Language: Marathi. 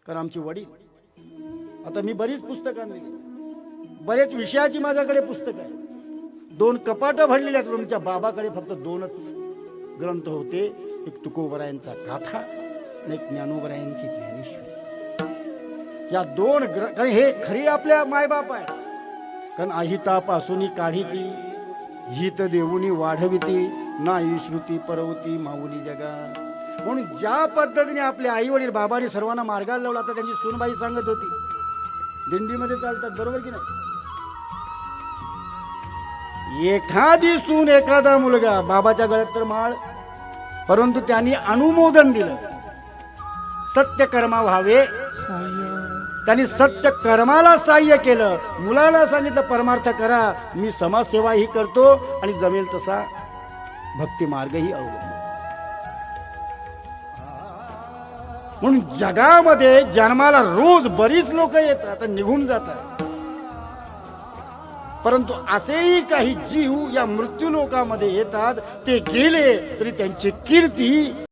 कारण आमची वडील, आता मी बरीच पुस्तकं आणली, बरेच विषयाची माझ्याकडे पुस्तकं आहे, 2 कपाटं भरलेली आहेत. तुमच्या बाबाकडे फक्त 2च ग्रंथ होते, एक तुकोबरायांचा गाथा आणि एक ज्ञानोबरायांची ज्ञानेश्वरी. या 2 कारण हे खरी आपल्या मायबाप आहे. कारण अहितापासून काढिती, हित देऊनी वाढविती, नाही श्रुती परवती माऊली जगा. म्हणून ज्या पद्धतीने आपले आई वडील बाबांनी सर्वांना मार्गाला लावला, आता त्यांची सूनबाई सांगत होती, दिंडीमध्ये चालतात, बरोबर की नाही? एखादी सून एखादा मुलगा, बाबाच्या गळ्यात तर माळ, परंतु त्यांनी अनुमोदन दिलं, सत्य कर्मा व्हावे, त्यांनी सत्य कर्माला सहाय्य केलं. मुलाला सांगितलं परमार्थ करा, मी समाजसेवा ही करतो आणि जमेल तसा भक्ती मार्गही अवलंबतो. म्हणून जगामध्ये जन्माला रोज बरीच लोक येतात आणि निघून जातात, परंतु असेही काही जीव या मृत्यू लोकामध्ये येतात, ते गेले तरी त्यांची कीर्ती